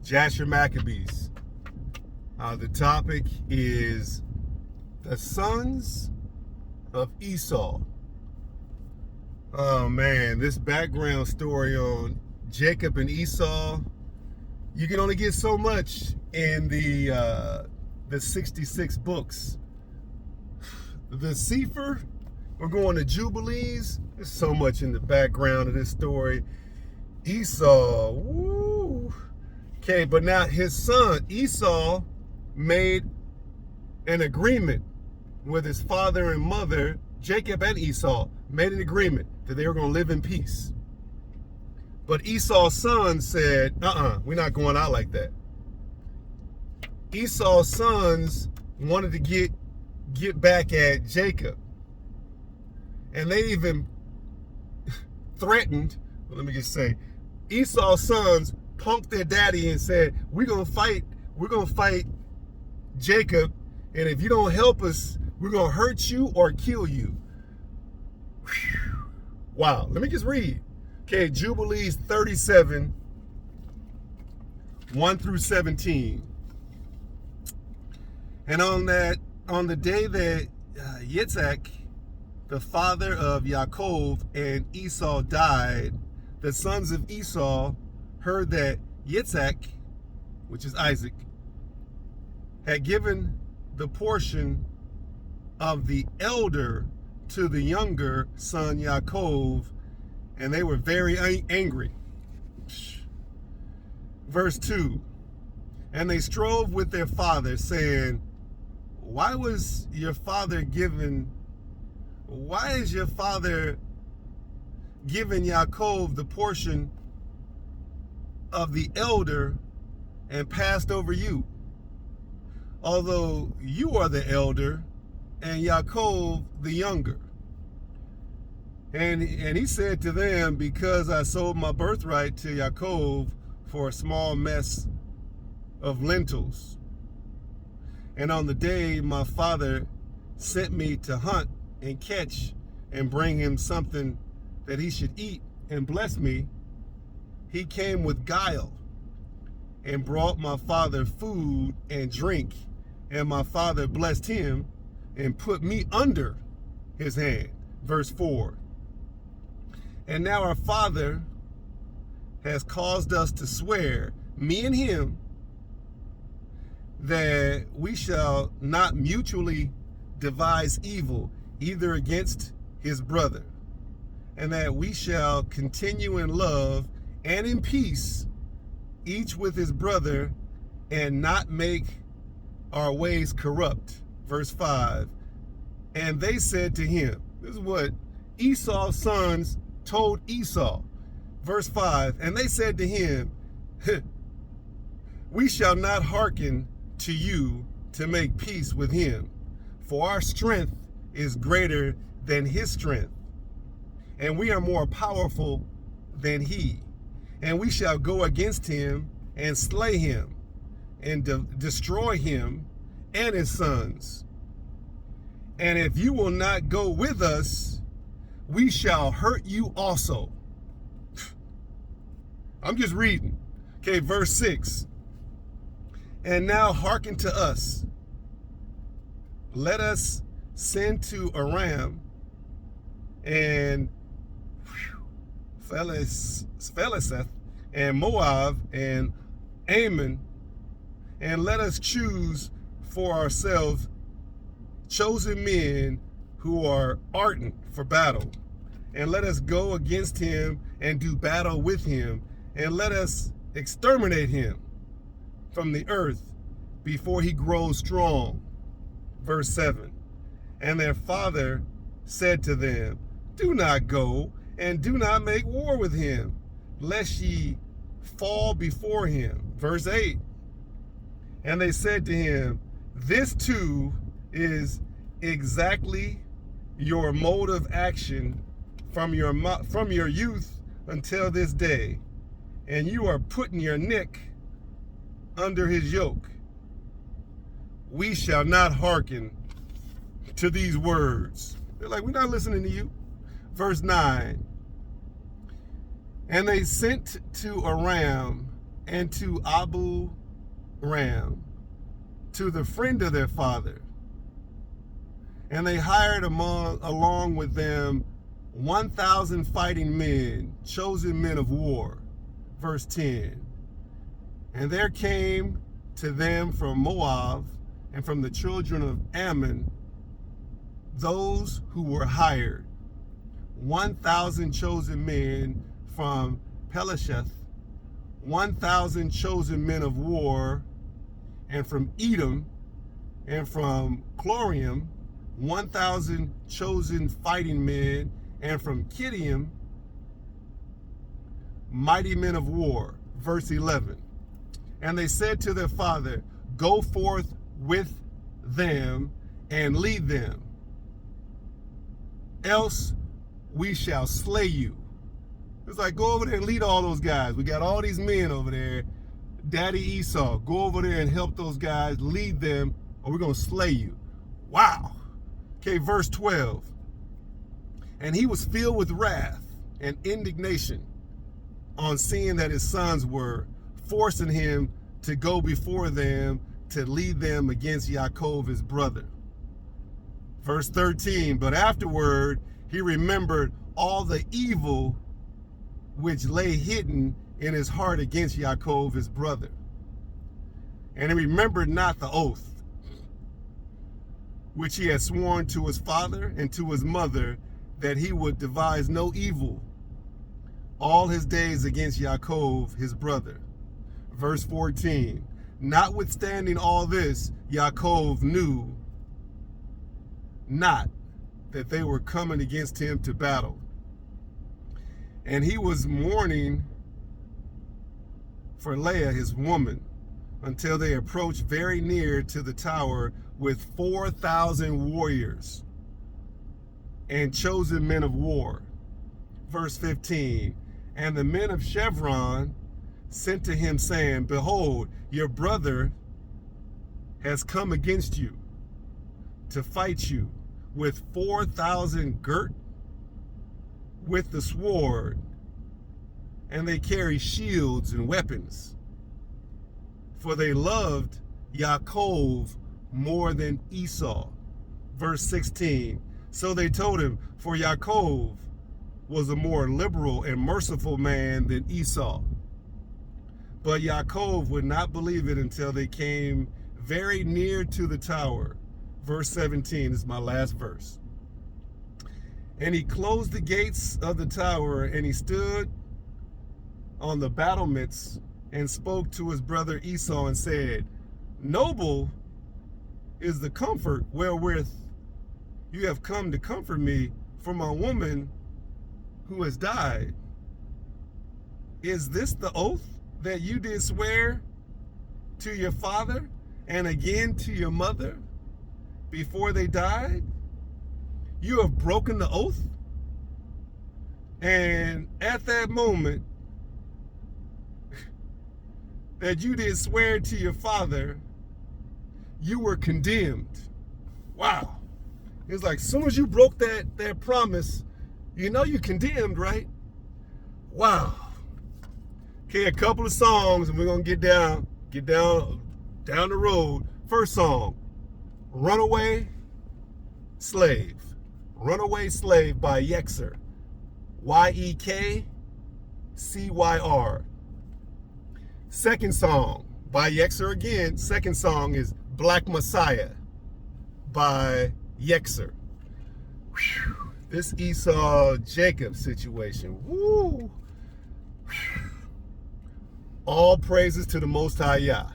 JasherMaccabees. The topic is the sons of Esau. Oh man, this background story on Jacob and Esau, you can only get so much in the 66 books. The Sefer, we're going to Jubilees. There's so much in the background of this story. Esau, woo. Okay, but now his son Esau made an agreement with his father and mother. Jacob and Esau made an agreement that they were going to live in peace. But Esau's son said, we're not going out like that. Esau's sons wanted to get back at Jacob. And they even threatened, let me just say, Esau's sons punked their daddy and said, we're gonna fight Jacob, and if you don't help us, we're gonna hurt you or kill you. Whew. Wow, let me just read. Okay, Jubilees 37, 1 through 17. And on the day that Yitzhak, the father of Yaakov and Esau, died, the sons of Esau heard that Yitzhak, which is Isaac, had given the portion of the elder to the younger son Yaakov, and they were very angry. Verse 2, and they strove with their father, saying, why is your father giving Yaakov the portion of the elder and passed over you, although you are the elder and Yaakov the younger? And he said to them, because I sold my birthright to Yaakov for a small mess of lentils. And on the day my father sent me to hunt and catch and bring him something that he should eat and bless me, he came with guile and brought my father food and drink, and my father blessed him and put me under his hand. Verse 4. And now our father has caused us to swear, me and him, that we shall not mutually devise evil either against his brother, and that we shall continue in love and in peace, each with his brother, and not make our ways corrupt. Verse 5. And they said to him, this is what Esau's sons told Esau. Verse 5, and they said to him, we shall not hearken to you to make peace with him, for our strength is greater than his strength, and we are more powerful than he. And we shall go against him and slay him and destroy him and his sons. And if you will not go with us, we shall hurt you also. I'm just reading. Okay, verse 6. And now hearken to us. Let us send to Aram and Pheliseth and Moab and Ammon, and let us choose for ourselves chosen men who are ardent for battle, and let us go against him and do battle with him, and let us exterminate him from the earth before he grows strong. Verse 7. And their father said to them, do not go and do not make war with him, lest ye fall before him. Verse 8. And they said to him, this too is exactly your mode of action from your youth until this day, and you are putting your neck under his yoke. We shall not hearken to these words. They're like, we're not listening to you. Verse 9. And they sent to Aram and to Abu Ram, to the friend of their father. And they hired along with them 1,000 fighting men, chosen men of war. Verse 10. And there came to them from Moab and from the children of Ammon those who were hired, 1,000 chosen men from Pelesheth, 1,000 chosen men of war, and from Edom, and from Chlorium, 1,000 chosen fighting men, and from Kittim, mighty men of war. Verse 11. And they said to their father, go forth with them and lead them, else we shall slay you. It's like, go over there and lead all those guys. We got all these men over there. Daddy Esau, go over there and help those guys, lead them, or we're going to slay you. Wow. Okay, verse 12. And he was filled with wrath and indignation on seeing that his sons were forcing him to go before them to lead them against Yaakov, his brother. Verse 13, but afterward he remembered all the evil which lay hidden in his heart against Yaakov, his brother. And he remembered not the oath which he had sworn to his father and to his mother, that he would devise no evil all his days against Yaakov, his brother. Verse 14, notwithstanding all this, Yaakov knew not that they were coming against him to battle. And he was mourning for Leah, his woman, until they approached very near to the tower with 4,000 warriors and chosen men of war. Verse 15, and the men of Chevron sent to him, saying, behold, your brother has come against you to fight you with 4,000 girt with the sword, and they carry shields and weapons, for they loved Yaakov more than Esau. Verse 16, so they told him, for Yaakov was a more liberal and merciful man than Esau. But Yaakov would not believe it until they came very near to the tower. Verse 17 is my last verse. And he closed the gates of the tower, and he stood on the battlements and spoke to his brother Esau and said, noble is the comfort wherewith you have come to comfort me for my woman who has died. Is this the oath that you did swear to your father and again to your mother before they died? You have broken the oath. And at that moment that you did swear to your father, you were condemned. Wow. It's like, as soon as you broke that promise, you know you're condemned, right? Wow. Okay, a couple of songs, and we're gonna get down the road. First song, Runaway Slave. Runaway Slave by Yeksyr. Y-E-K-C-Y-R. Second song by Yeksyr again. Second song is Black Messiah by Yeksyr. Whew. This Esau-Jacob situation. Woo. All praises to the Most High Yah.